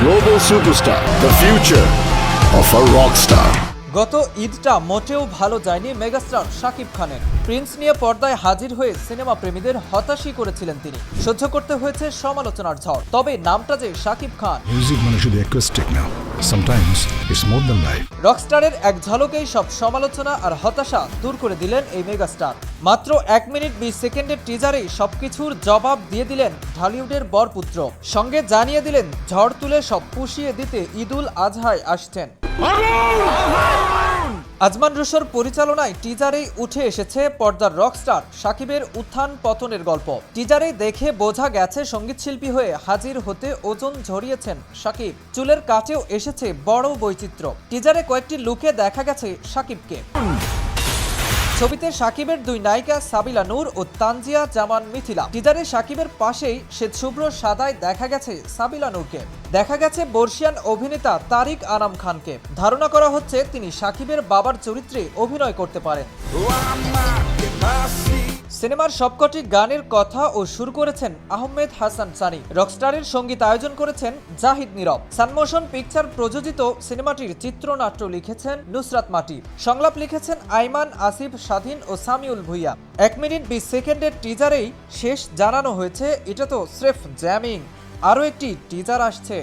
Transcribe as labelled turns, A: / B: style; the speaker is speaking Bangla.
A: Global superstar, the future of a rock star.
B: গত ঈদটা মোটেও ভালো যায়নি মেগাস্টার শাকিব খানের। প্রিন্স নিয়ে পর্দায় হাজির হয়ে সিনেমা প্রেমীদের হতাশই করেছিলেন তিনি। সহ্য করতে হয়েছে সমালোচনার ঝড়। তবে নামটা যে শাকিব খান।
C: Music মানে শুধু অ্যাকোস্টিক না, sometimes it's more than life.
B: রকস্টারের এক ঝলকেই সব সমালোচনা আর হতাশা দূর করে দিলেন এই মেগাস্টার। মাত্র 1 মিনিট 20 সেকেন্ডের টিজারেই সবকিছুর জবাব দিয়ে দিলেন ঢালিউডের বরপুত্র। সঙ্গে জানিয়ে দিলেন ঝড় তুলে সব পুষিয়ে দিতে ঈদুল আজহায় আসছেন। আজমান রুশোর পরিচালনায় টিজারেই উঠে এসেছে পর্দার রকস্টার শাকিবের উত্থান পতনের গল্প। টিজারেই দেখে বোঝা গেছে সঙ্গীতশিল্পী হয়ে হাজির হতে ওজন ঝরিয়েছেন শাকিব। চুলের কাটেও এসেছে বড় বৈচিত্র্য। টিজারে কয়েকটি লুকে দেখা গেছে শাকিবকে। ছবিতে শাকিবের দুই নায়িকা সাবিলা নূর ও তানজিয়া জামান মিথিলা। টিজারে শাকিবের পাশেই শ্বেত শুভ্র সাদায় দেখা গেছে সাবিলা নূরকে। দেখা গেছে বর্ষিয়ান অভিনেতা তারিক আনাম খানকে। ধারণা করা হচ্ছে তিনি শাকিবের বাবার চরিত্রে অভিনয় করতে পারেন। সিনেমার সবকটি গানের কথা ও সুর করেছেন আহমেদ হাসান সানি। রকস্টারের সঙ্গীত আয়োজন করেছেন জাহিদ নীরব। সানমোশন পিকচার প্রযোজিত সিনেমাটির চিত্রনাট্য লিখেছেন নুসরাত মাটি। সংলাপ লিখেছেন আইমান আসিফ স্বাধীন ও সামিউল ভুইয়া। 1 মিনিট 20 সেকেন্ডের টিজারেই শেষ জানানো হয়েছে এটা তো স্রেফ জ্যামিং, আরও একটি টিজার আসছে।